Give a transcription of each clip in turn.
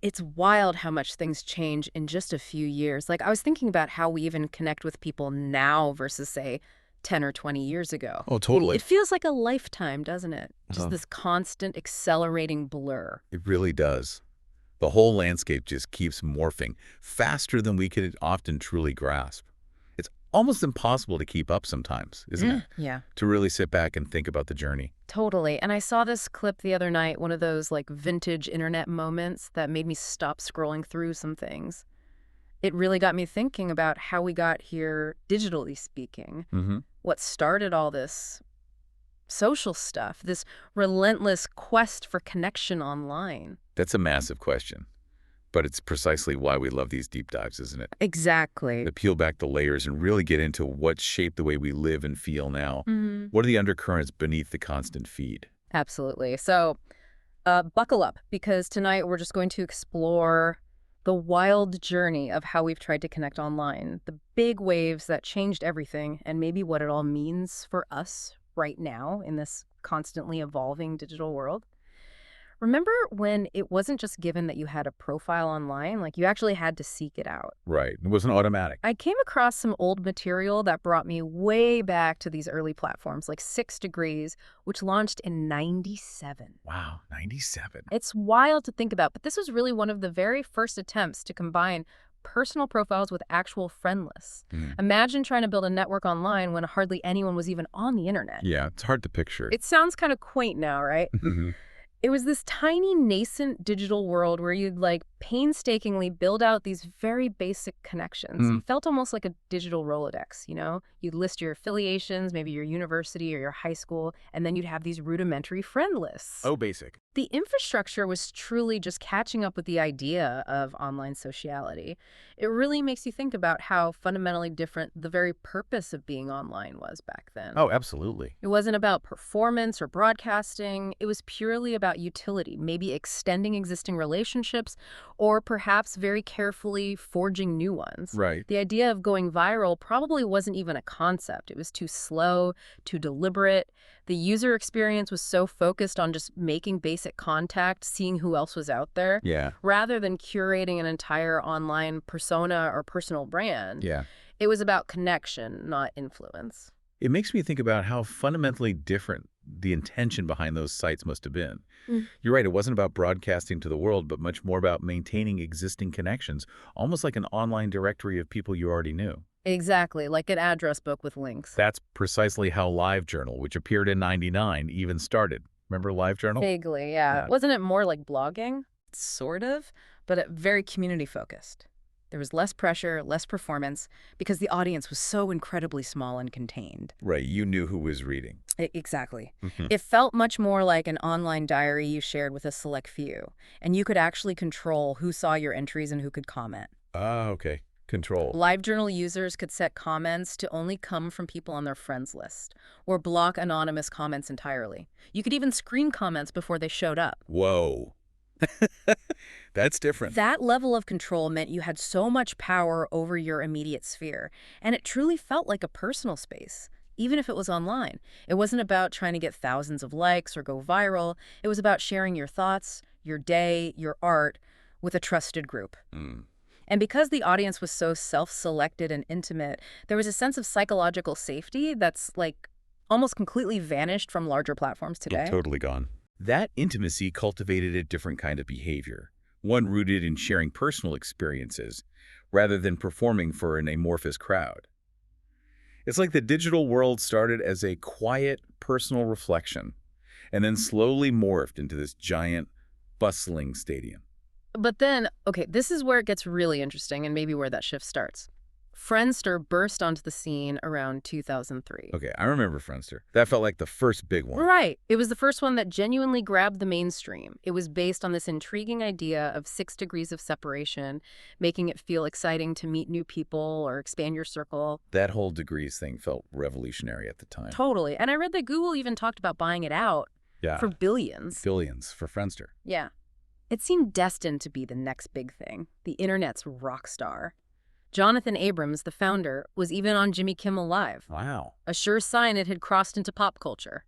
It's wild how much things change in just a few years. Like, I was thinking about how we even connect with people now versus, say, 10 or 20 years ago. Oh, totally. It feels like a lifetime, doesn't it? Just Oh, this constant accelerating blur. it really does. The whole landscape just keeps morphing faster than we could often truly grasp. It's almost impossible to keep up sometimes, isn't it? Yeah. To really sit back and think about the journey. Totally. And I saw this clip the other night, one of those like vintage internet moments that made me stop scrolling through some things. It really got me thinking about how we got here, digitally speaking. Mm-hmm. What started all this social stuff, this relentless quest for connection online. That's a massive question. But it's precisely why we love these deep dives, isn't it? Exactly. To peel back the layers and really get into what shaped the way we live and feel now. What are the undercurrents beneath the constant feed? Absolutely. So buckle up, because tonight we're just going to explore the wild journey of how we've tried to connect online, the big waves that changed everything, and maybe what it all means for us right now in this constantly evolving digital world. Remember when it wasn't just given that you had a profile online, like you actually had to seek it out? Right. It wasn't automatic. I came across some old material that brought me way back to these early platforms, like 6 Degrees, which launched in '97. Wow, 97. It's wild to think about, but this was really one of the very first attempts to combine personal profiles with actual friend lists. Imagine trying to build a network online when hardly anyone was even on the internet. Yeah, it's hard to picture. It sounds kind of quaint now, right? Mhm. It was this tiny nascent digital world where you'd like painstakingly build out these very basic connections. It felt almost like a digital Rolodex, you know? You'd list your affiliations, maybe your university or your high school, and then you'd have these rudimentary friend lists. Oh, basic. The infrastructure was truly just catching up with the idea of online sociality. It really makes you think about how fundamentally different the very purpose of being online was back then. Oh, absolutely. It wasn't about performance or broadcasting. It was purely about utility, maybe extending existing relationships or perhaps very carefully forging new ones. Right. The idea of going viral probably wasn't even a concept. It was too slow, too deliberate. The user experience was so focused on just making basic contact, seeing who else was out there, Yeah. rather than curating an entire online persona or personal brand. Yeah. It was about connection, not influence. It makes me think about how fundamentally different the intention behind those sites must have been. You're right, it wasn't about broadcasting to the world, but much more about maintaining existing connections, almost like an online directory of people you already knew. Exactly, like an address book with links. That's precisely how LiveJournal, which appeared in '99, even started. Remember LiveJournal? Vaguely, yeah. Yeah. Wasn't it more like blogging? Sort of, but very community-focused. There was less pressure, less performance, because the audience was so incredibly small and contained. Right, you knew who was reading. Exactly. Mhm. It felt much more like an online diary you shared with a select few, and you could actually control who saw your entries and who could comment. Ah, okay. Control. LiveJournal users could set comments to only come from people on their friends list, or block anonymous comments entirely. You could even screen comments before they showed up. Whoa. That's different. That level of control meant you had so much power over your immediate sphere, and it truly felt like a personal space, even if it was online. It wasn't about trying to get thousands of likes or go viral. It was about sharing your thoughts, your day, your art with a trusted group. And because the audience was so self-selected and intimate, there was a sense of psychological safety that's like almost completely vanished from larger platforms today. Totally gone. That intimacy cultivated a different kind of behavior, one rooted in sharing personal experiences rather than performing for an amorphous crowd. It's like the digital world started as a quiet, personal reflection and then slowly morphed into this giant, bustling stadium. But then, okay, this is where it gets really interesting and maybe where that shift starts. Friendster burst onto the scene around 2003. Okay, I remember Friendster. That felt like the first big one. Right. It was the first one that genuinely grabbed the mainstream. It was based on this intriguing idea of 6 degrees of separation, making it feel exciting to meet new people or expand your circle. That whole degrees thing felt revolutionary at the time. Totally. And I read that Google even talked about buying it out Yeah, for billions. billions for Friendster. Yeah. It seemed destined to be the next big thing, the internet's rock star. Jonathan Abrams, the founder, was even on Jimmy Kimmel Live, Wow. a sure sign it had crossed into pop culture.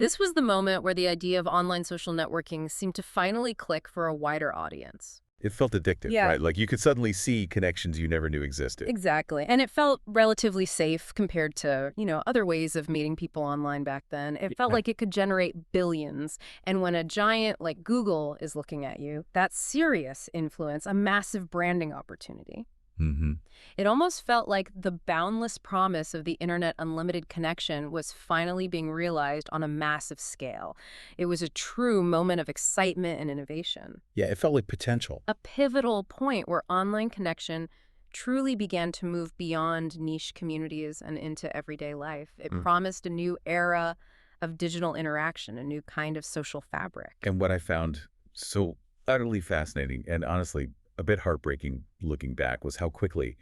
This was the moment where the idea of online social networking seemed to finally click for a wider audience. It felt addictive, Yeah, right? Like you could suddenly see connections you never knew existed. exactly. And it felt relatively safe compared to, other ways of meeting people online back then. It felt Yeah. like it could generate billions. And when a giant like Google is looking at you, that's serious influence, a massive branding opportunity. Mm-hmm. It almost felt like the boundless promise of the internet unlimited connection was finally being realized on a massive scale. It was a true moment of excitement and innovation. Yeah, it felt like potential. A pivotal point where online connection truly began to move beyond niche communities and into everyday life. It promised a new era of digital interaction, a new kind of social fabric. And what I found so utterly fascinating and honestly a bit heartbreaking looking back was how quickly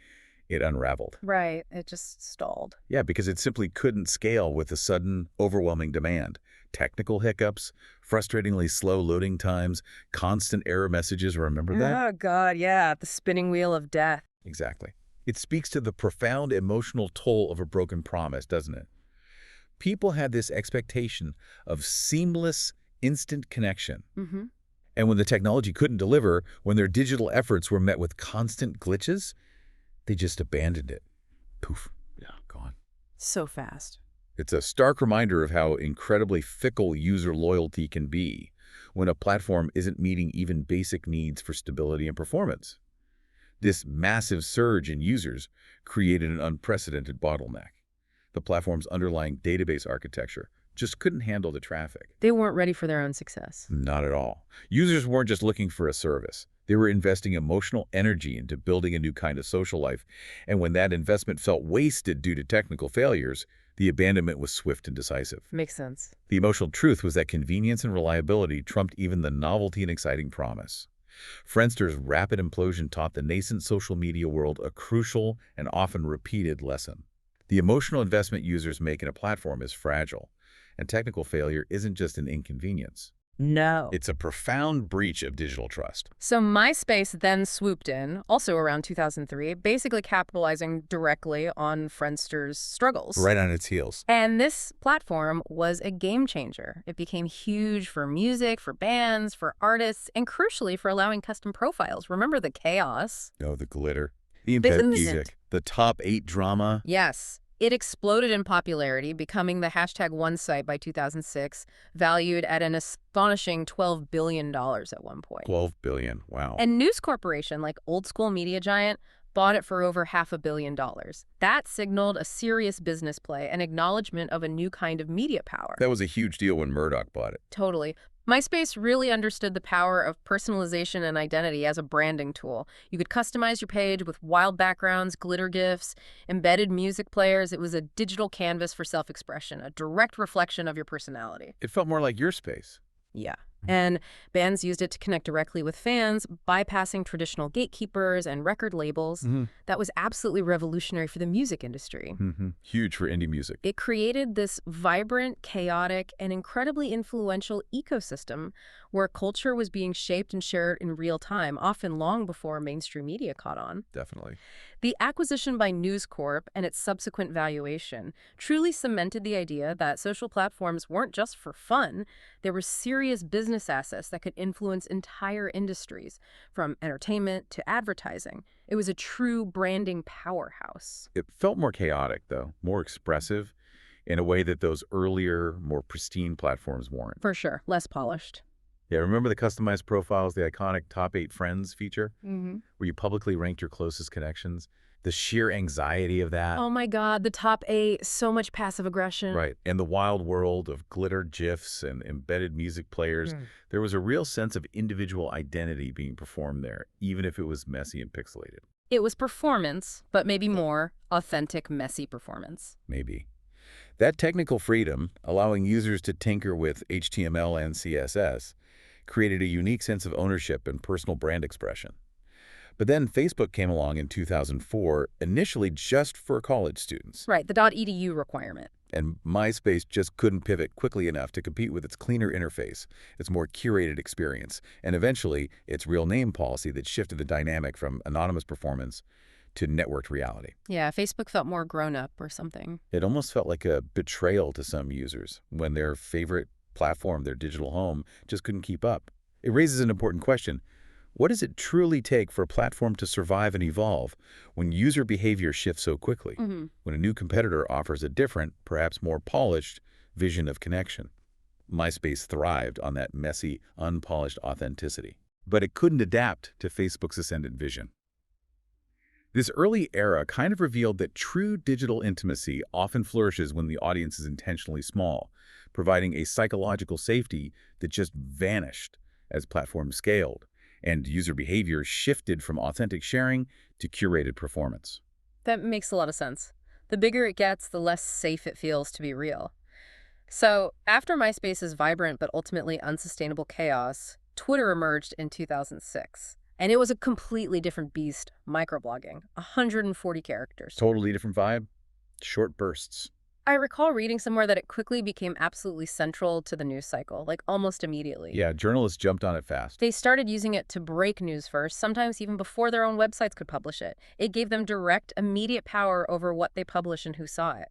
it unraveled. Right. It just stalled. Yeah, because it simply couldn't scale with the sudden, overwhelming demand. Technical hiccups, frustratingly slow loading times, constant error messages. Remember that? Oh, God, yeah. The spinning wheel of death. Exactly. It speaks to the profound emotional toll of a broken promise, doesn't it? People had this expectation of seamless, instant connection. Mm-hmm. And when the technology couldn't deliver, when their digital efforts were met with constant glitches, they just abandoned it. Poof. Yeah, gone. So fast. It's a stark reminder of how incredibly fickle user loyalty can be when a platform isn't meeting even basic needs for stability and performance. This massive surge in users created an unprecedented bottleneck. The platform's underlying database architecture just couldn't handle the traffic. They weren't ready for their own success. Not at all. Users weren't just looking for a service. They were investing emotional energy into building a new kind of social life. And when that investment felt wasted due to technical failures, the abandonment was swift and decisive. Makes sense. The emotional truth was that convenience and reliability trumped even the novelty and exciting promise. Friendster's rapid implosion taught the nascent social media world a crucial and often repeated lesson. The emotional investment users make in a platform is fragile, and technical failure isn't just an inconvenience. No. It's a profound breach of digital trust. So MySpace then swooped in, also around 2003, basically capitalizing directly on Friendster's struggles. Right on its heels. And this platform was a game changer. It became huge for music, for bands, for artists, and crucially for allowing custom profiles. Remember the chaos? No, the glitter. The Business. music. The top 8 drama. Yes. It exploded in popularity, becoming the #1 site by 2006, valued at an astonishing $12 billion at one point. 12 billion. Wow. And News Corporation, like old school media giant, bought it for over $500 million. That signaled a serious business play, an acknowledgement of a new kind of media power. That was a huge deal when Murdoch bought it. Totally. MySpace really understood the power of personalization and identity as a branding tool. You could customize your page with wild backgrounds, glitter GIFs, embedded music players. It was a digital canvas for self-expression, a direct reflection of your personality. It felt more like your space. Yeah. And bands used it to connect directly with fans, bypassing traditional gatekeepers and record labels. That was absolutely revolutionary for the music industry. Huge for indie music. It created this vibrant, chaotic, and incredibly influential ecosystem where culture was being shaped and shared in real time, often long before mainstream media caught on. Definitely. The acquisition by News Corp and its subsequent valuation truly cemented the idea that social platforms weren't just for fun. There were serious business assets that could influence entire industries, from entertainment to advertising. It was a true branding powerhouse. It felt more chaotic, though, more expressive, in a way that those earlier, more pristine platforms weren't. For sure. Less polished. Yeah, remember the customized profiles, the iconic Top 8 Friends feature? Mm-hmm. Where you publicly ranked your closest connections? The sheer anxiety of that. Oh my God, the top 8, so much passive aggression. Right. And the wild world of glitter GIFs and embedded music players. There was a real sense of individual identity being performed there, even if it was messy and pixelated. It was performance, but maybe more authentic, messy performance. Maybe. That technical freedom, allowing users to tinker with HTML and CSS, created a unique sense of ownership and personal brand expression. But then Facebook came along in 2004, initially just for college students. Right, the .edu requirement. And MySpace just couldn't pivot quickly enough to compete with its cleaner interface, its more curated experience, and eventually its real name policy that shifted the dynamic from anonymous performance to networked reality. Yeah, Facebook felt more grown up or something. It almost felt like a betrayal to some users when their favorite platform, their digital home, just couldn't keep up. It raises an important question. What does it truly take for a platform to survive and evolve when user behavior shifts so quickly? Hmm. When a new competitor offers a different, perhaps more polished, vision of connection? MySpace thrived on that messy, unpolished authenticity. But it couldn't adapt to Facebook's ascendant vision. This early era kind of revealed that true digital intimacy often flourishes when the audience is intentionally small, providing a psychological safety that just vanished as platforms scaled and user behavior shifted from authentic sharing to curated performance. That makes a lot of sense. The bigger it gets, the less safe it feels to be real. So, after MySpace's vibrant but ultimately unsustainable chaos, Twitter emerged in 2006. And it was a completely different beast, microblogging, 140 characters. Totally different vibe, short bursts. I recall reading somewhere that it quickly became absolutely central to the news cycle, like almost immediately. Yeah, journalists jumped on it fast. They started using it to break news first, sometimes even before their own websites could publish it. It gave them direct, immediate power over what they publish and who saw it.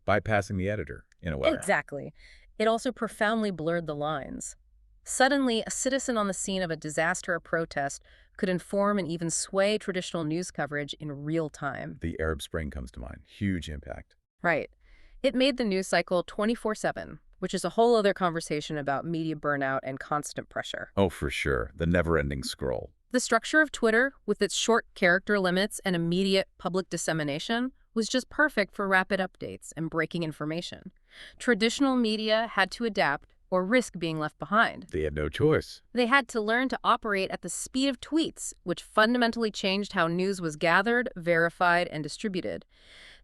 Bypassing the editor, in a way. Exactly. It also profoundly blurred the lines. Suddenly, a citizen on the scene of a disaster or protest could inform and even sway traditional news coverage in real time. The Arab Spring comes to mind. Huge impact. Right. It made the news cycle 24/7, which is a whole other conversation about media burnout and constant pressure. Oh, for sure. The never-ending scroll. The structure of Twitter, with its short character limits and immediate public dissemination, was just perfect for rapid updates and breaking information. Traditional media had to adapt or risk being left behind. They had no choice. They had to learn to operate at the speed of tweets, which fundamentally changed how news was gathered, verified, and distributed.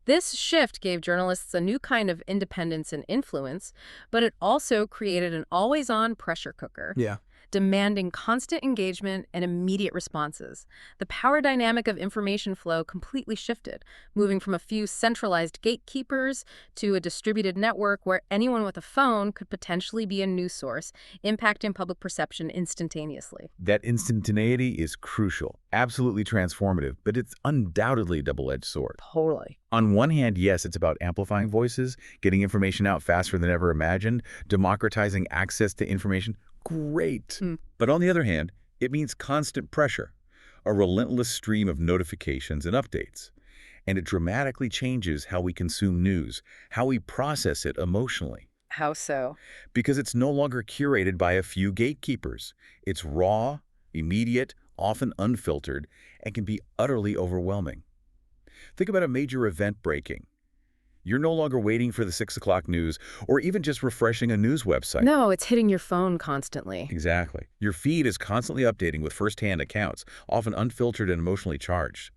This shift gave journalists a new kind of independence and influence, but it also created an always-on pressure cooker, Yeah. demanding constant engagement and immediate responses. The power dynamic of information flow completely shifted, moving from a few centralized gatekeepers to a distributed network where anyone with a phone could potentially be a news source, impacting public perception instantaneously. That instantaneity is crucial, absolutely transformative, but it's undoubtedly a double-edged sword. Totally. On one hand, yes, it's about amplifying voices, getting information out faster than ever imagined, democratizing access to information. Great. But on the other hand, it means constant pressure, a relentless stream of notifications and updates. And it dramatically changes how we consume news, how we process it emotionally. How so? Because it's no longer curated by a few gatekeepers. It's raw, immediate, often unfiltered, and can be utterly overwhelming. Think about a major event breaking. You're no longer waiting for the 6 o'clock news or even just refreshing a news website. No, it's hitting your phone constantly. Exactly. Your feed is constantly updating with first-hand accounts, often unfiltered and emotionally charged.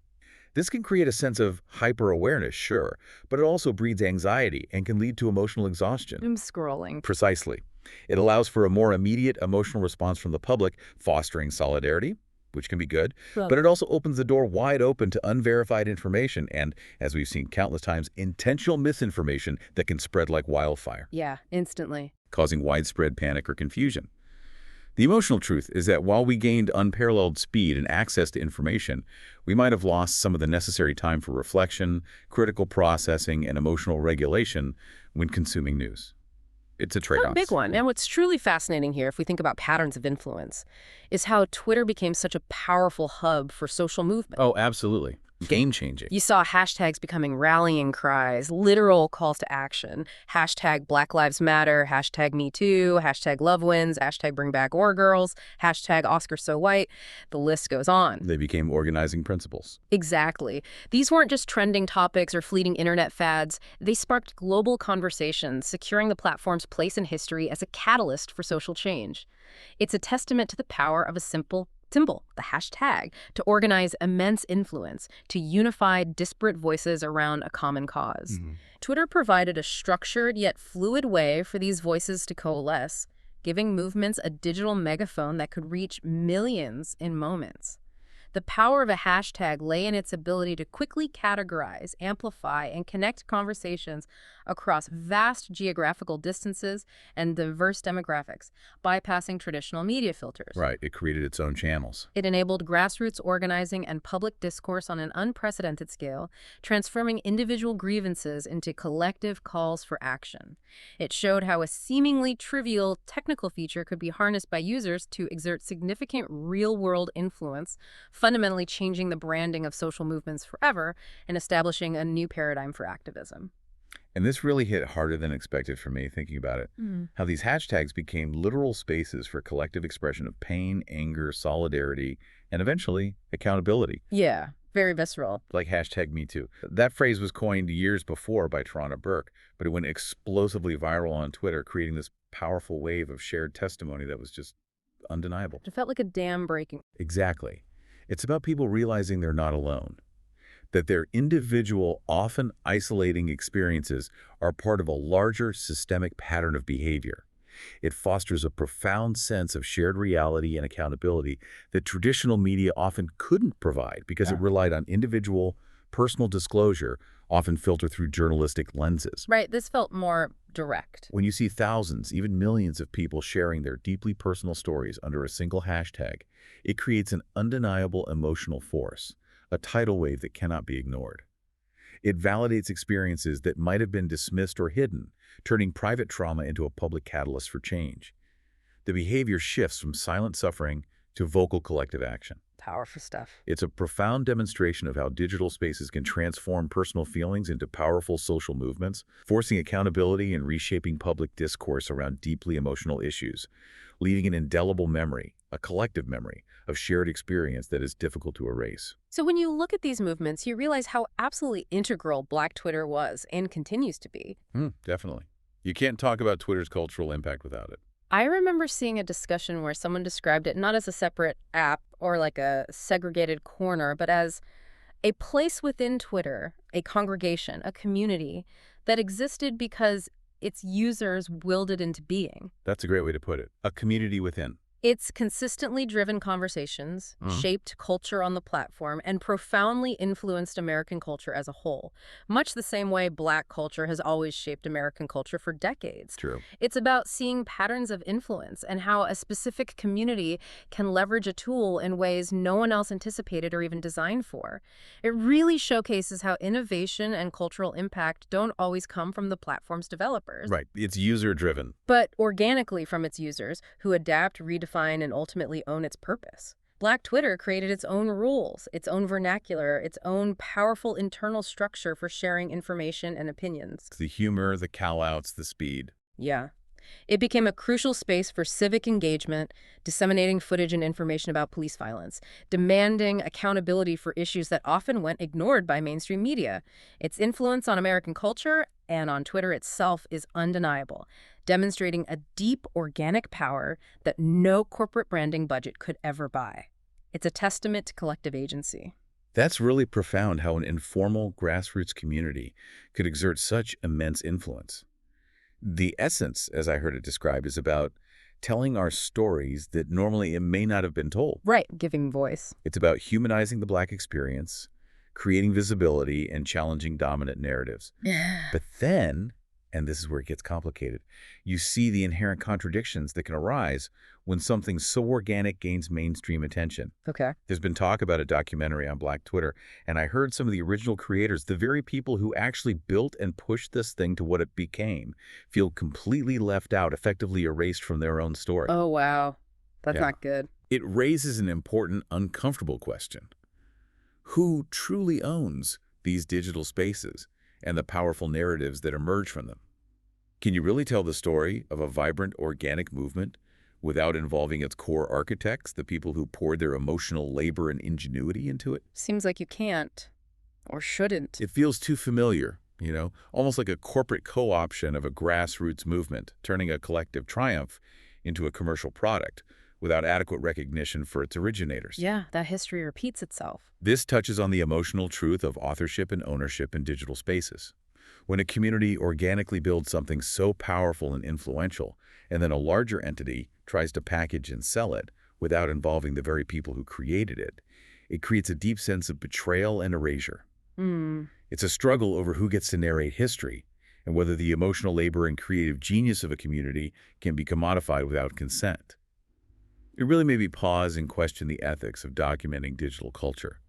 This can create a sense of hyper-awareness, sure, but it also breeds anxiety and can lead to emotional exhaustion. I'm scrolling. Precisely. It allows for a more immediate emotional response from the public, fostering solidarity, which can be good, but it also opens the door wide open to unverified information and, as we've seen countless times, intentional misinformation that can spread like wildfire, Yeah, instantly. causing widespread panic or confusion. The emotional truth is that while we gained unparalleled speed and access to information, we might have lost some of the necessary time for reflection, critical processing, and emotional regulation when consuming news. It's a trade-off. A big one. And what's truly fascinating here, if we think about patterns of influence, is how Twitter became such a powerful hub for social movement. Oh, absolutely. Game-changing. You saw hashtags becoming rallying cries, literal calls to action. Hashtag Black Lives Matter, hashtag Me Too, hashtag Love Wins, hashtag Bring Back Or Girls, hashtag Oscar So White. The list goes on. They became organizing principles. Exactly. These weren't just trending topics or fleeting internet fads. They sparked global conversations, securing the platform's place in history as a catalyst for social change. It's a testament to the power of a simple symbol, the hashtag, to organize immense influence, to unify disparate voices around a common cause. Twitter provided a structured yet fluid way for these voices to coalesce, giving movements a digital megaphone that could reach millions in moments. The power of a hashtag lay in its ability to quickly categorize, amplify, and connect conversations across vast geographical distances and diverse demographics, bypassing traditional media filters. Right, it created its own channels. It enabled grassroots organizing and public discourse on an unprecedented scale, transforming individual grievances into collective calls for action. It showed how a seemingly trivial technical feature could be harnessed by users to exert significant real-world influence, fundamentally changing the branding of social movements forever and establishing a new paradigm for activism. And this really hit harder than expected for me, thinking about it. How these hashtags became literal spaces for collective expression of pain, anger, solidarity, and eventually accountability. Yeah, very visceral. Like hashtag Me Too. That phrase was coined years before by Tarana Burke, but it went explosively viral on Twitter, creating this powerful wave of shared testimony that was just undeniable. It felt like a dam breaking. Exactly. It's about people realizing they're not alone, that their individual, often isolating experiences are part of a larger systemic pattern of behavior. It fosters a profound sense of shared reality and accountability that traditional media often couldn't provide because it relied on individual, personal disclosure, often filtered through journalistic lenses. Right, this felt more direct. When you see thousands, even millions of people sharing their deeply personal stories under a single hashtag, it creates an undeniable emotional force, a tidal wave that cannot be ignored. It validates experiences that might have been dismissed or hidden, turning private trauma into a public catalyst for change. The behavior shifts from silent suffering to vocal collective action. Powerful stuff. It's a profound demonstration of how digital spaces can transform personal feelings into powerful social movements, forcing accountability and reshaping public discourse around deeply emotional issues, leaving an indelible memory, a collective memory, of shared experience that is difficult to erase. So when you look at these movements, you realize how absolutely integral Black Twitter was and continues to be. Definitely. You can't talk about Twitter's cultural impact without it. I remember seeing a discussion where someone described it not as a separate app or like a segregated corner, but as a place within Twitter, a congregation, a community that existed because its users willed it into being. That's a great way to put it. A community within. It's consistently driven conversations, shaped culture on the platform, and profoundly influenced American culture as a whole, much the same way Black culture has always shaped American culture for decades. True. It's about seeing patterns of influence and how a specific community can leverage a tool in ways no one else anticipated or even designed for. It really showcases how innovation and cultural impact don't always come from the platform's developers, Right. It's user-driven. but organically from its users who adapt, redefine, and ultimately own its purpose. Black Twitter created its own rules, its own vernacular, its own powerful internal structure for sharing information and opinions. The humor, the call-outs, the speed. Yeah. It became a crucial space for civic engagement, disseminating footage and information about police violence, demanding accountability for issues that often went ignored by mainstream media. Its influence on American culture and on Twitter itself is undeniable, demonstrating a deep organic power that no corporate branding budget could ever buy. It's a testament to collective agency. That's really profound how an informal grassroots community could exert such immense influence. The essence, as I heard it described, is about telling our stories that normally it may not have been told. Right, giving voice. It's about humanizing the Black experience, creating visibility, and challenging dominant narratives. But then, and this is where it gets complicated, you see the inherent contradictions that can arise when something so organic gains mainstream attention. Okay. There's been talk about a documentary on Black Twitter, and I heard some of the original creators, the very people who actually built and pushed this thing to what it became, feel completely left out, effectively erased from their own story. Oh, wow. That's Yeah. not good. It raises an important, uncomfortable question. Who truly owns these digital spaces and the powerful narratives that emerge from them? Can you really tell the story of a vibrant, organic movement without involving its core architects, the people who poured their emotional labor and ingenuity into it? Seems like you can't or shouldn't. It feels too familiar, almost like a corporate co-option of a grassroots movement, turning a collective triumph into a commercial product without adequate recognition for its originators. Yeah, that history repeats itself. This touches on the emotional truth of authorship and ownership in digital spaces. When a community organically builds something so powerful and influential, and then a larger entity tries to package and sell it without involving the very people who created it, It creates a deep sense of betrayal and erasure. Hmm. It's a struggle over who gets to narrate history and whether the emotional labor and creative genius of a community can be commodified without consent. It really made me pause and question the ethics of documenting digital culture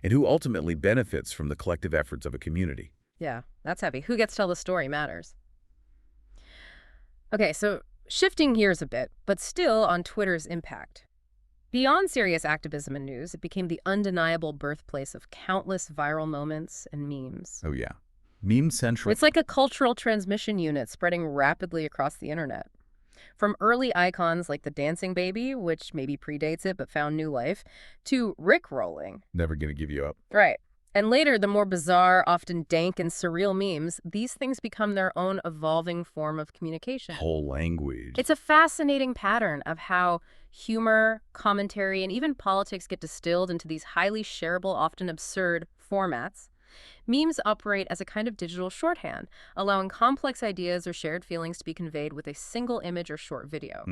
and who ultimately benefits from the collective efforts of a community. Yeah, that's heavy. Who gets to tell the story matters. Okay, so shifting gears a bit, but still on Twitter's impact. Beyond serious activism and news, it became the undeniable birthplace of countless viral moments and memes. Oh yeah. Meme Central. It's like a cultural transmission unit spreading rapidly across the internet. From early icons like the dancing baby, which maybe predates it but found new life, to Rick-rolling. Never gonna give you up. Right. And later, the more bizarre, often dank and surreal memes, these things become their own evolving form of communication. Whole language. It's a fascinating pattern of how humor, commentary, and even politics get distilled into these highly shareable, often absurd formats. Memes operate as a kind of digital shorthand, allowing complex ideas or shared feelings to be conveyed with a single image or short video.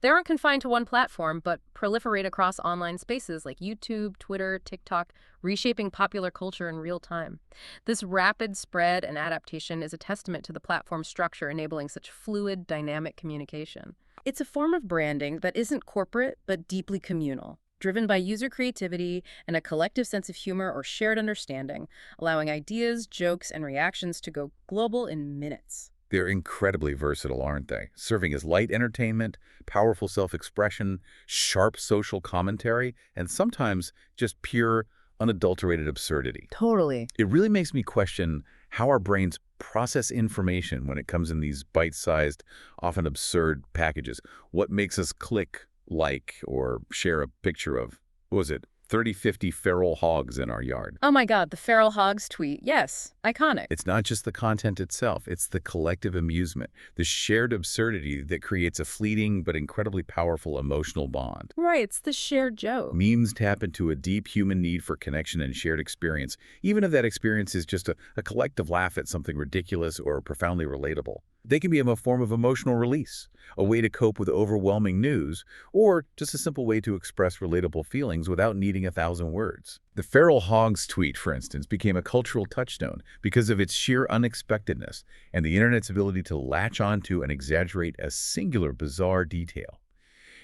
They aren't confined to one platform, but proliferate across online spaces like YouTube, Twitter, TikTok, reshaping popular culture in real time. This rapid spread and adaptation is a testament to the platform's structure enabling such fluid, dynamic communication. It's a form of branding that isn't corporate, but deeply communal, driven by user creativity and a collective sense of humor or shared understanding, allowing ideas, jokes, and reactions to go global in minutes. They're incredibly versatile, aren't they? Serving as light entertainment, powerful self-expression, sharp social commentary, and sometimes just pure, unadulterated absurdity. Totally. It really makes me question how our brains process information when it comes in these bite-sized, often absurd packages. What makes us click, like, or share a picture of, what was it, 30, 50 feral hogs in our yard? Oh my God, the feral hogs tweet. Yes, iconic. It's not just the content itself, it's the collective amusement, the shared absurdity that creates a fleeting but incredibly powerful emotional bond. Right, it's the shared joke. Memes tap into a deep human need for connection and shared experience, even if that experience is just a collective laugh at something ridiculous or profoundly relatable. They can be a form of emotional release, a way to cope with overwhelming news, or just a simple way to express relatable feelings without needing 1,000 words. The feral hogs tweet, for instance, became a cultural touchstone because of its sheer unexpectedness and the internet's ability to latch onto and exaggerate a singular bizarre detail.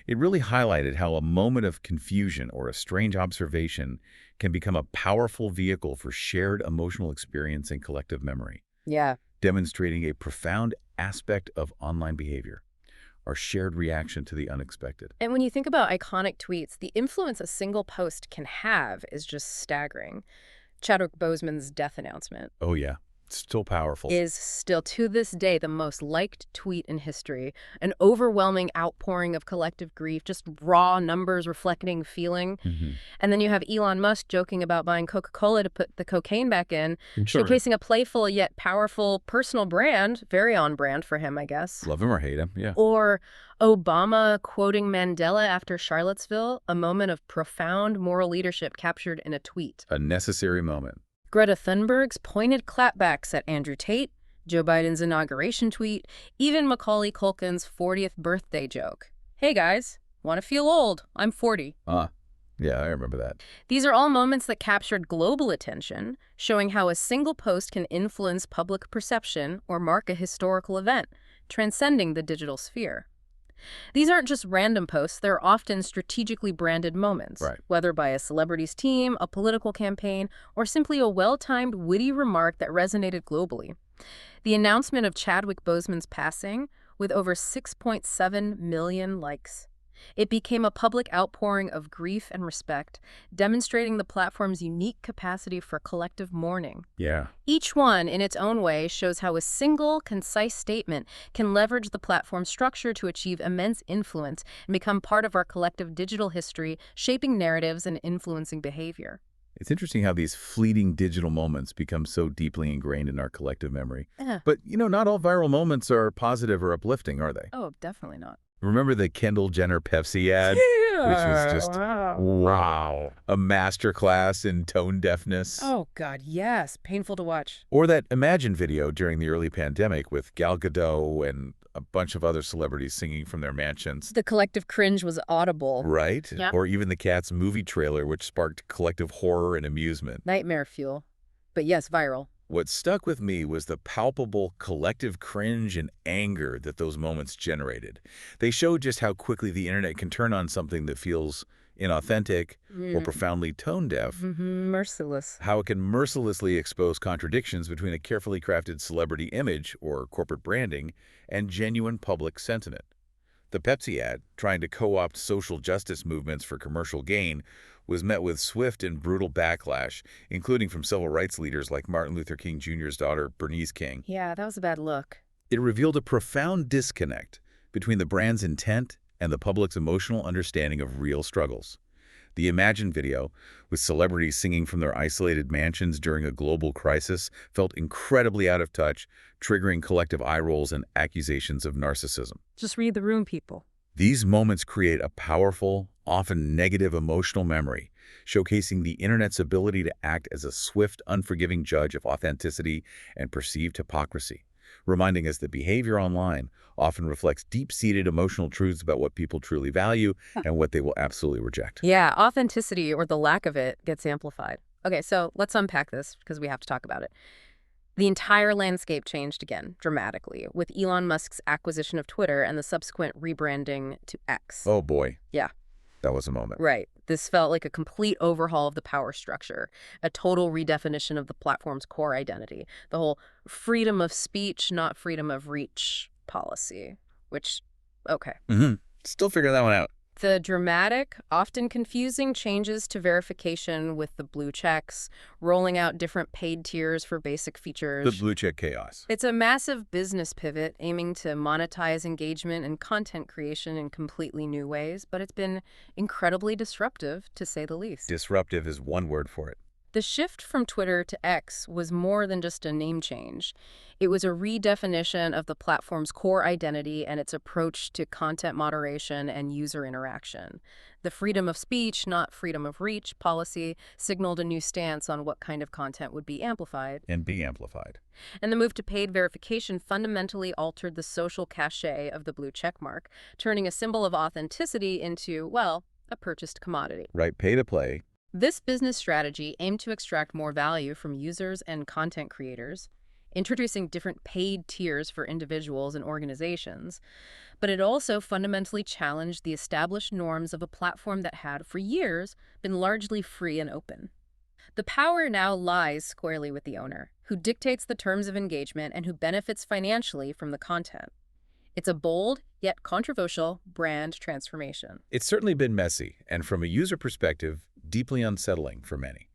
It really highlighted how a moment of confusion or a strange observation can become a powerful vehicle for shared emotional experience and collective memory, Yeah. demonstrating a profound aspect of online behavior, our shared reaction to the unexpected. And when you think about iconic tweets, the influence a single post can have is just staggering. Chadwick Boseman's death announcement Oh yeah, it's still powerful. is still to this day the most liked tweet in history, an overwhelming outpouring of collective grief, just raw numbers reflecting feeling. And then you have Elon Musk joking about buying Coca-Cola to put the cocaine back in, Sure. showcasing a playful yet powerful personal brand, very on brand for him, I guess. Love him or hate him, yeah. Or Obama quoting Mandela after Charlottesville, a moment of profound moral leadership captured in a tweet. A necessary moment. Greta Thunberg's pointed clapbacks at Andrew Tate, Joe Biden's inauguration tweet, even Macaulay Culkin's 40th birthday joke. Hey guys, want to feel old? I'm 40. Yeah, I remember that. These are all moments that captured global attention, showing how a single post can influence public perception or mark a historical event, transcending the digital sphere. These aren't just random posts, they're often strategically branded moments, Right. whether by a celebrity's team, a political campaign, or simply a well-timed, witty remark that resonated globally. The announcement of Chadwick Boseman's passing, with over 6.7 million likes. It became a public outpouring of grief and respect, demonstrating the platform's unique capacity for collective mourning. Yeah. Each one, in its own way, shows how a single, concise statement can leverage the platform's structure to achieve immense influence and become part of our collective digital history, shaping narratives and influencing behavior. It's interesting how these fleeting digital moments become so deeply ingrained in our collective memory. Yeah. But, not all viral moments are positive or uplifting, are they? Oh, definitely not. Remember the Kendall Jenner Pepsi ad? Which was just, wow, a masterclass in tone deafness. Oh, God, yes. Painful to watch. Or that Imagine video during the early pandemic with Gal Gadot and a bunch of other celebrities singing from their mansions. The collective cringe was audible. Right? Yeah. Or even the Cats movie trailer, which sparked collective horror and amusement. Nightmare fuel. But yes, viral. What stuck with me was the palpable collective cringe and anger that those moments generated. They showed just how quickly the internet can turn on something that feels inauthentic or profoundly tone-deaf, Merciless. how it can mercilessly expose contradictions between a carefully crafted celebrity image or corporate branding and genuine public sentiment. The Pepsi ad, trying to co-opt social justice movements for commercial gain, was met with swift and brutal backlash, including from civil rights leaders like Martin Luther King Jr.'s daughter, Bernice King. Yeah, that was a bad look. It revealed a profound disconnect between the brand's intent and the public's emotional understanding of real struggles. The Imagine video, with celebrities singing from their isolated mansions during a global crisis, felt incredibly out of touch, triggering collective eye rolls and accusations of narcissism. Just read the room, people. These moments create a powerful, often negative emotional memory, showcasing the internet's ability to act as a swift, unforgiving judge of authenticity and perceived hypocrisy, reminding us that behavior online often reflects deep-seated emotional truths about what people truly value and what they will absolutely reject. Yeah, authenticity, or the lack of it, gets amplified. Okay, so let's unpack this because we have to talk about it. The entire landscape changed again, dramatically, with Elon Musk's acquisition of Twitter and the subsequent rebranding to X. Oh boy. Yeah. That was a moment. Right. This felt like a complete overhaul of the power structure, a total redefinition of the platform's core identity, the whole freedom of speech, not freedom of reach policy, which, okay. Still figuring that one out. The dramatic, often confusing changes to verification with the blue checks, rolling out different paid tiers for basic features. The blue check chaos. It's a massive business pivot aiming to monetize engagement and content creation in completely new ways, but it's been incredibly disruptive, to say the least. Disruptive is one word for it. The shift from Twitter to X was more than just a name change. It was a redefinition of the platform's core identity and its approach to content moderation and user interaction. The freedom of speech, not freedom of reach policy signaled a new stance on what kind of content would be amplified. And be amplified. And the move to paid verification fundamentally altered the social cachet of the blue checkmark, turning a symbol of authenticity into, well, a purchased commodity. Right, pay to play. This business strategy aimed to extract more value from users and content creators, introducing different paid tiers for individuals and organizations, but it also fundamentally challenged the established norms of a platform that had, for years, been largely free and open. The power now lies squarely with the owner, who dictates the terms of engagement and who benefits financially from the content. It's a bold, yet controversial, brand transformation. It's certainly been messy, and from a user perspective, deeply unsettling for many.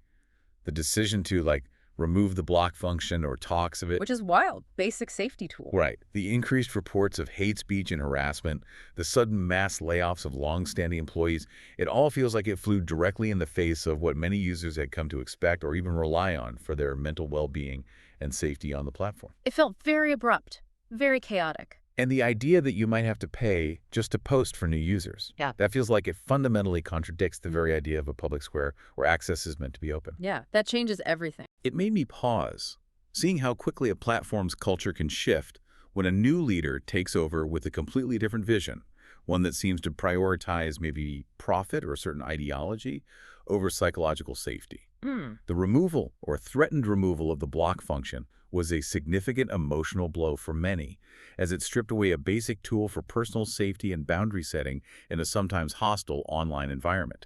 The decision to, remove the block function or talks of it. Which is wild. Basic safety tool. Right. The increased reports of hate speech and harassment, the sudden mass layoffs of long-standing employees, it all feels like it flew directly in the face of what many users had come to expect or even rely on for their mental well-being and safety on the platform. It felt very abrupt, very chaotic. And the idea that you might have to pay just to post for new users. Yeah. That feels like it fundamentally contradicts the very idea of a public square where access is meant to be open. Yeah, that changes everything. It made me pause, seeing how quickly a platform's culture can shift when a new leader takes over with a completely different vision, one that seems to prioritize maybe profit or a certain ideology over psychological safety. The removal or threatened removal of the block function was a significant emotional blow for many, as it stripped away a basic tool for personal safety and boundary setting in a sometimes hostile online environment.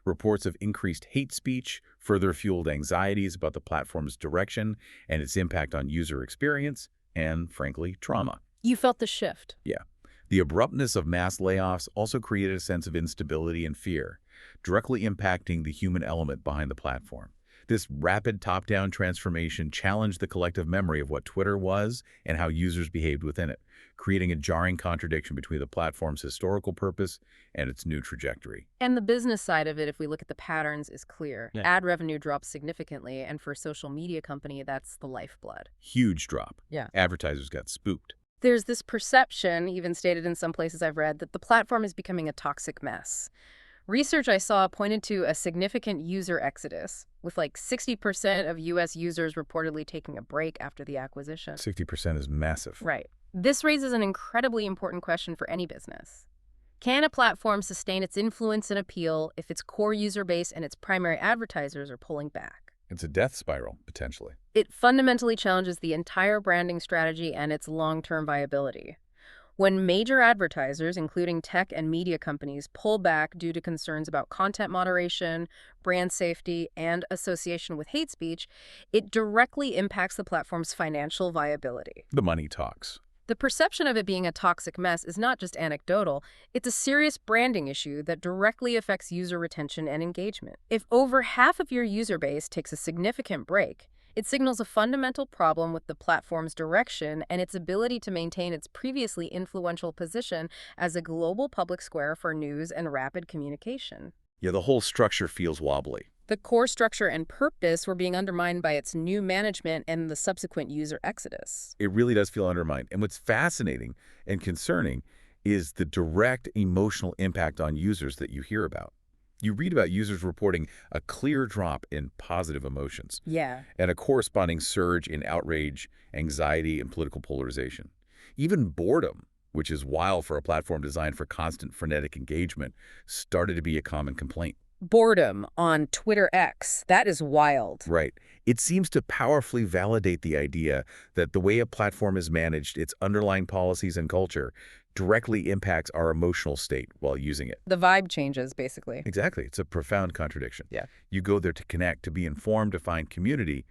Reports of increased hate speech further fueled anxieties about the platform's direction and its impact on user experience and, frankly, trauma. You felt the shift. Yeah. The abruptness of mass layoffs also created a sense of instability and fear, directly impacting the human element behind the platform. This rapid top-down transformation challenged the collective memory of what Twitter was and how users behaved within it, creating a jarring contradiction between the platform's historical purpose and its new trajectory. And the business side of it, if we look at the patterns, is clear. Yeah. Ad revenue drops significantly, and for a social media company, that's the lifeblood. Huge drop. Yeah. Advertisers got spooked. There's this perception, even stated in some places I've read, that the platform is becoming a toxic mess. Research I saw pointed to a significant user exodus, with 60% of U.S. users reportedly taking a break after the acquisition. 60% is massive. Right. This raises an incredibly important question for any business. Can a platform sustain its influence and appeal if its core user base and its primary advertisers are pulling back? It's a death spiral, potentially. It fundamentally challenges the entire branding strategy and its long-term viability. When major advertisers, including tech and media companies, pull back due to concerns about content moderation, brand safety, and association with hate speech, it directly impacts the platform's financial viability. The money talks. The perception of it being a toxic mess is not just anecdotal, it's a serious branding issue that directly affects user retention and engagement. If over half of your user base takes a significant break, it signals a fundamental problem with the platform's direction and its ability to maintain its previously influential position as a global public square for news and rapid communication. Yeah, the whole structure feels wobbly. The core structure and purpose were being undermined by its new management and the subsequent user exodus. It really does feel undermined. And what's fascinating and concerning is the direct emotional impact on users that you hear about. You read about users reporting a clear drop in positive emotions Yeah. and a corresponding surge in outrage, anxiety, and political polarization. Even boredom, which is wild for a platform designed for constant frenetic engagement, started to be a common complaint. Boredom on Twitter X. That is wild. Right. It seems to powerfully validate the idea that the way a platform is managed, its underlying policies and culture, directly impacts our emotional state while using it. The vibe changes, basically. Exactly. It's a profound contradiction. Yeah. You go there to connect, to be informed, to find community,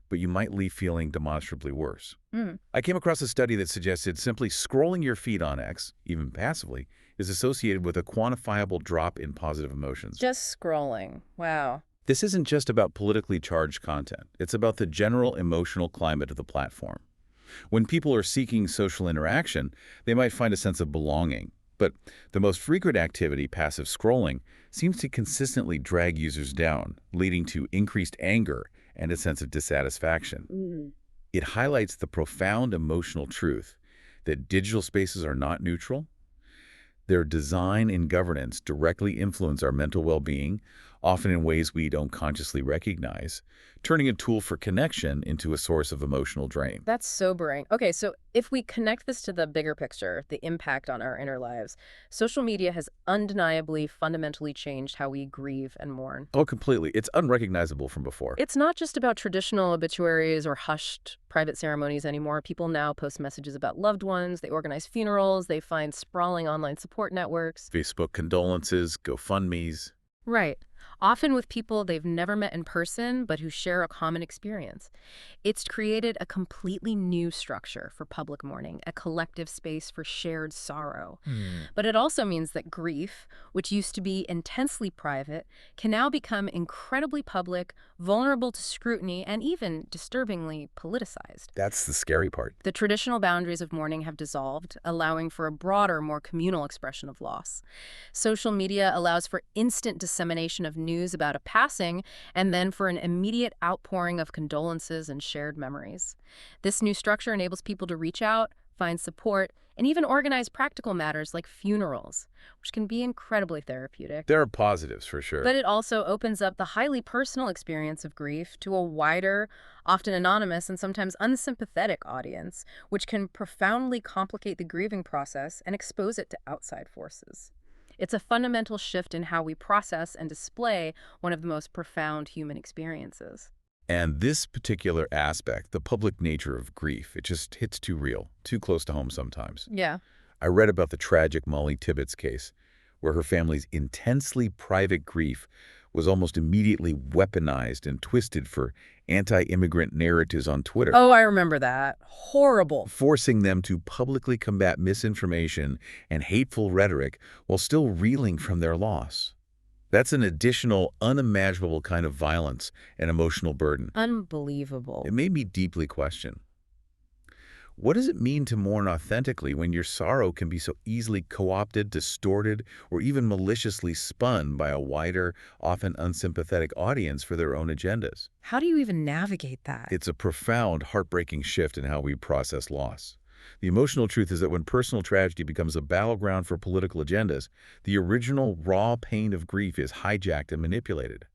but you might leave feeling demonstrably worse. Mm. I came across a study that suggested simply scrolling your feed on X, even passively, is associated with a quantifiable drop in positive emotions. Just scrolling. Wow. This isn't just about politically charged content. It's about the general emotional climate of the platform. When people are seeking social interaction, they might find a sense of belonging. But the most frequent activity, passive scrolling, seems to consistently drag users down, leading to increased anger and a sense of dissatisfaction. Mm. It highlights the profound emotional truth that digital spaces are not neutral. Their design and governance directly influence our mental well-being, often in ways we don't consciously recognize, turning a tool for connection into a source of emotional drain. That's sobering. Okay, so if we connect this to the bigger picture, the impact on our inner lives, social media has undeniably fundamentally changed how we grieve and mourn. Oh, completely. It's unrecognizable from before. It's not just about traditional obituaries or hushed private ceremonies anymore. People now post messages about loved ones, they organize funerals, they find sprawling online support networks. Facebook condolences, GoFundMes. Right. Often with people they've never met in person, but who share a common experience. It's created a completely new structure for public mourning, a collective space for shared sorrow. But it also means that grief, which used to be intensely private, can now become incredibly public, vulnerable to scrutiny, and even disturbingly politicized. That's the scary part. The traditional boundaries of mourning have dissolved, allowing for a broader, more communal expression of loss. Social media allows for instant dissemination of news about a passing and then for an immediate outpouring of condolences and shared memories. This new structure enables people to reach out, find support, and even organize practical matters like funerals, which can be incredibly therapeutic. There are positives, for sure. But it also opens up the highly personal experience of grief to a wider, often anonymous and sometimes unsympathetic audience, which can profoundly complicate the grieving process and expose it to outside forces. It's a fundamental shift in how we process and display one of the most profound human experiences. And this particular aspect, the public nature of grief, it just hits too real, too close to home sometimes. Yeah. I read about the tragic Molly Tibbetts case, where her family's intensely private grief was almost immediately weaponized and twisted for anti-immigrant narratives on Twitter, Oh, I remember that. Horrible. forcing them to publicly combat misinformation and hateful rhetoric while still reeling from their loss. That's an additional, unimaginable kind of violence and emotional burden. Unbelievable. It made me deeply question, what does it mean to mourn authentically when your sorrow can be so easily co-opted, distorted, or even maliciously spun by a wider, often unsympathetic audience for their own agendas? How do you even navigate that? It's a profound, heartbreaking shift in how we process loss. The emotional truth is that when personal tragedy becomes a battleground for political agendas, the original raw pain of grief is hijacked and manipulated.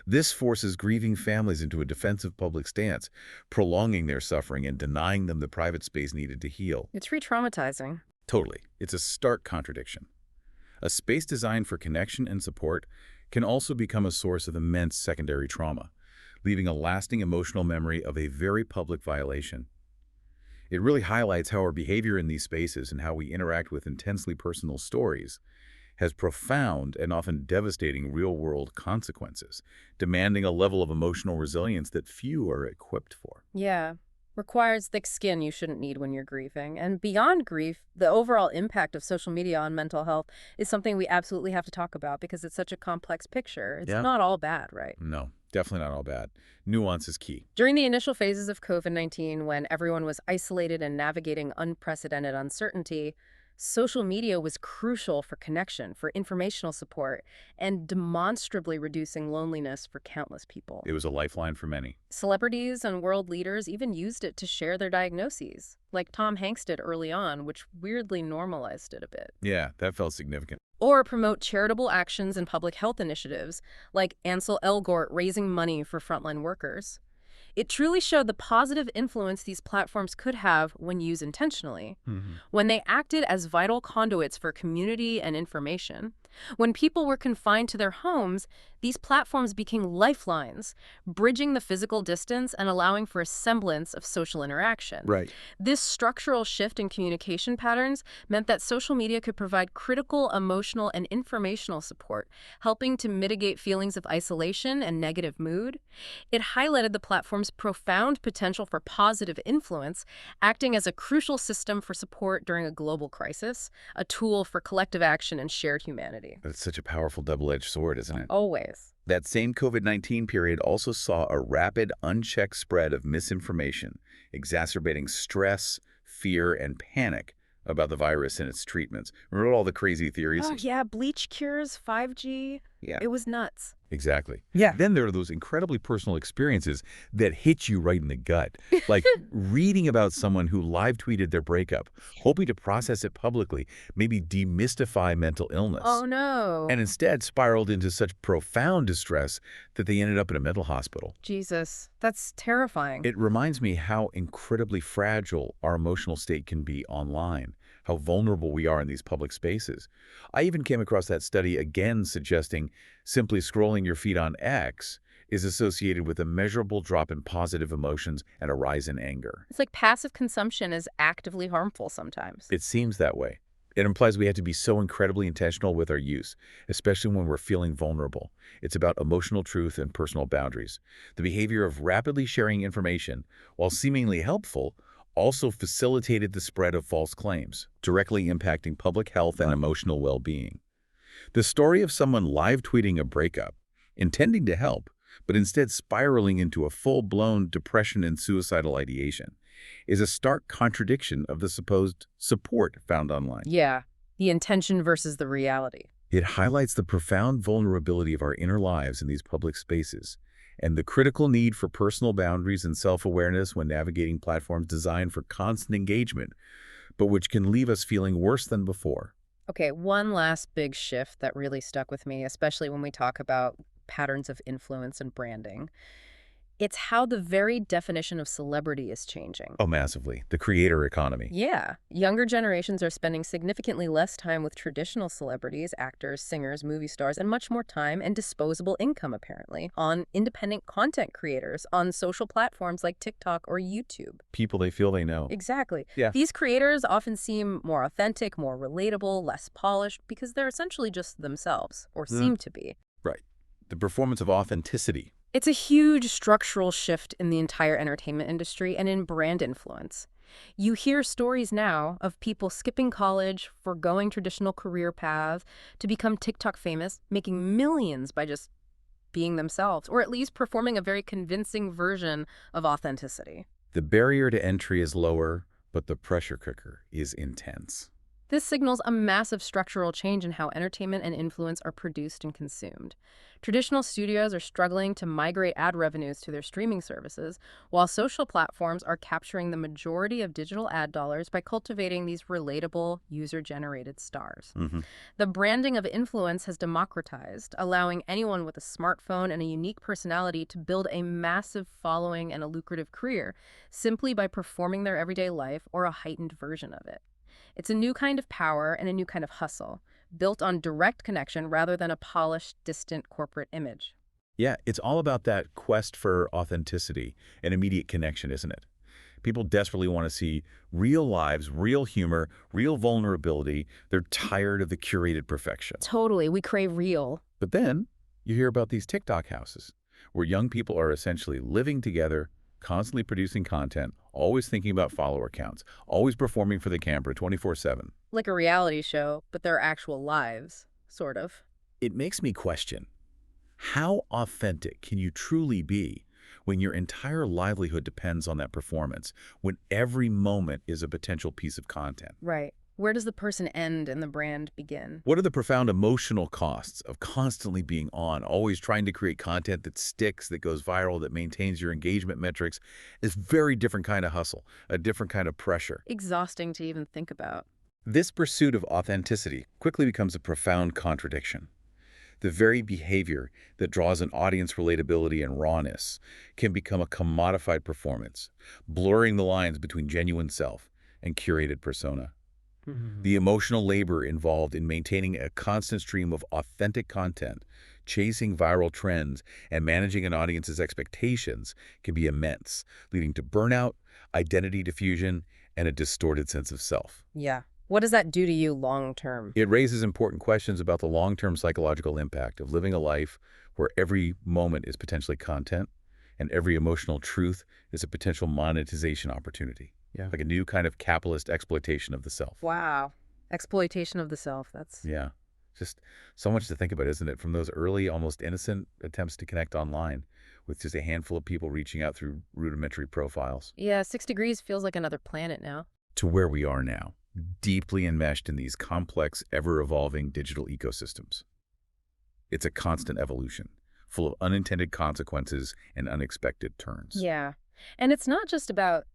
This forces grieving families into a defensive public stance, prolonging their suffering and denying them the private space needed to heal. It's re-traumatizing. Totally. It's a stark contradiction. A space designed for connection and support can also become a source of immense secondary trauma, leaving a lasting emotional memory of a very public violation. It really highlights how our behavior in these spaces and how we interact with intensely personal stories has profound and often devastating real-world consequences, demanding a level of emotional resilience that few are equipped for. Yeah. Requires thick skin you shouldn't need when you're grieving. And beyond grief, the overall impact of social media on mental health is something we absolutely have to talk about because it's such a complex picture. It's Yeah. not all bad, right? No, definitely not all bad. Nuance is key. During the initial phases of COVID-19, when everyone was isolated and navigating unprecedented uncertainty, social media was crucial for connection, for informational support, and demonstrably reducing loneliness for countless people. It was a lifeline for many. Celebrities and world leaders even used it to share their diagnoses, like Tom Hanks did early on, which weirdly normalized it a bit. Yeah, that felt significant. Or promote charitable actions and public health initiatives, like Ansel Elgort raising money for frontline workers. It truly showed the positive influence these platforms could have when used intentionally, when they acted as vital conduits for community and information. When people were confined to their homes, these platforms became lifelines, bridging the physical distance and allowing for a semblance of social interaction. Right. This structural shift in communication patterns meant that social media could provide critical emotional and informational support, helping to mitigate feelings of isolation and negative mood. It highlighted the platform's profound potential for positive influence, acting as a crucial system for support during a global crisis, a tool for collective action and shared humanity. That's such a powerful double-edged sword, isn't it? Always. That same COVID-19 period also saw a rapid, unchecked spread of misinformation, exacerbating stress, fear, and panic about the virus and its treatments. Remember all the crazy theories? Oh, yeah, bleach cures, 5G. Yeah. It was nuts. Exactly. Yeah. Then there are those incredibly personal experiences that hit you right in the gut, like reading about someone who live tweeted their breakup, hoping to process it publicly, maybe demystify mental illness, Oh, no. and instead spiraled into such profound distress that they ended up in a mental hospital. Jesus, that's terrifying. It reminds me how incredibly fragile our emotional state can be online, how vulnerable we are in these public spaces. I even came across that study again suggesting simply scrolling your feed on X is associated with a measurable drop in positive emotions and a rise in anger. It's like passive consumption is actively harmful sometimes. It seems that way. It implies we have to be so incredibly intentional with our use, especially when we're feeling vulnerable. It's about emotional truth and personal boundaries. The behavior of rapidly sharing information, while seemingly helpful, also facilitated the spread of false claims, directly impacting public health and emotional well-being. The story of someone live tweeting a breakup, intending to help, but instead spiraling into a full-blown depression and suicidal ideation, is a stark contradiction of the supposed support found online. Yeah, the intention versus the reality. It highlights the profound vulnerability of our inner lives in these public spaces and the critical need for personal boundaries and self-awareness when navigating platforms designed for constant engagement, but which can leave us feeling worse than before. Okay, one last big shift that really stuck with me, especially when we talk about patterns of influence and branding. It's how the very definition of celebrity is changing. Oh, massively. The creator economy. Yeah, younger generations are spending significantly less time with traditional celebrities, actors, singers, movie stars, and much more time and disposable income, apparently, on independent content creators on social platforms like TikTok or YouTube. People they feel they know. Exactly. Yeah. These creators often seem more authentic, more relatable, less polished, because they're essentially just themselves, or seem to be. Right. The performance of authenticity. It's a huge structural shift in the entire entertainment industry and in brand influence. You hear stories now of people skipping college, forgoing traditional career paths to become TikTok famous, making millions by just being themselves, or at least performing a very convincing version of authenticity. The barrier to entry is lower, but the pressure cooker is intense. This signals a massive structural change in how entertainment and influence are produced and consumed. Traditional studios are struggling to migrate ad revenues to their streaming services, while social platforms are capturing the majority of digital ad dollars by cultivating these relatable, user-generated stars. Hmm. The branding of influence has democratized, allowing anyone with a smartphone and a unique personality to build a massive following and a lucrative career simply by performing their everyday life or a heightened version of it. It's a new kind of power and a new kind of hustle, built on direct connection rather than a polished, distant corporate image. Yeah, it's all about that quest for authenticity and immediate connection, isn't it? People desperately want to see real lives, real humor, real vulnerability. They're tired of the curated perfection. Totally, we crave real. But then you hear about these TikTok houses where young people are essentially living together, constantly producing content, always thinking about follower counts, always performing for the camera 24/7. Like a reality show, but their actual lives, sort of. It makes me question, how authentic can you truly be when your entire livelihood depends on that performance, when every moment is a potential piece of content? Right. Where does the person end and the brand begin? What are the profound emotional costs of constantly being on, always trying to create content that sticks, that goes viral, that maintains your engagement metrics? It's a very different kind of hustle, a different kind of pressure. Exhausting to even think about. This pursuit of authenticity quickly becomes a profound contradiction. The very behavior that draws an audience relatability and rawness can become a commodified performance, blurring the lines between genuine self and curated persona. The emotional labor involved in maintaining a constant stream of authentic content, chasing viral trends, and managing an audience's expectations can be immense, leading to burnout, identity diffusion, and a distorted sense of self. Yeah. What does that do to you long term? It raises important questions about the long-term psychological impact of living a life where every moment is potentially content and every emotional truth is a potential monetization opportunity. Yeah. Like a new kind of capitalist exploitation of the self. Wow. Exploitation of the self. That's. Yeah. Just so much to think about, isn't it? From those early, almost innocent attempts to connect online with just a handful of people reaching out through rudimentary profiles Yeah, 6 degrees feels like another planet now. to where we are now, deeply enmeshed in these complex, ever-evolving digital ecosystems. It's a constant evolution, full of unintended consequences and unexpected turns. Yeah. And it's not just about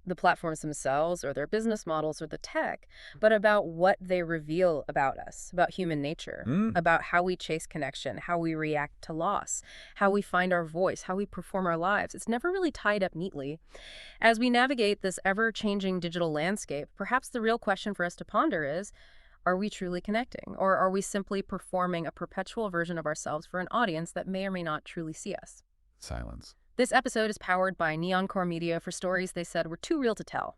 the platforms themselves or their business models or the tech, but about what they reveal about us, about human nature, Mm. about how we chase connection, how we react to loss, how we find our voice, how we perform our lives. It's never really tied up neatly. As we navigate this ever-changing digital landscape, perhaps the real question for us to ponder is, are we truly connecting? Or are we simply performing a perpetual version of ourselves for an audience that may or may not truly see us? Silence. This episode is powered by NeonKore Media for stories they said were too real to tell.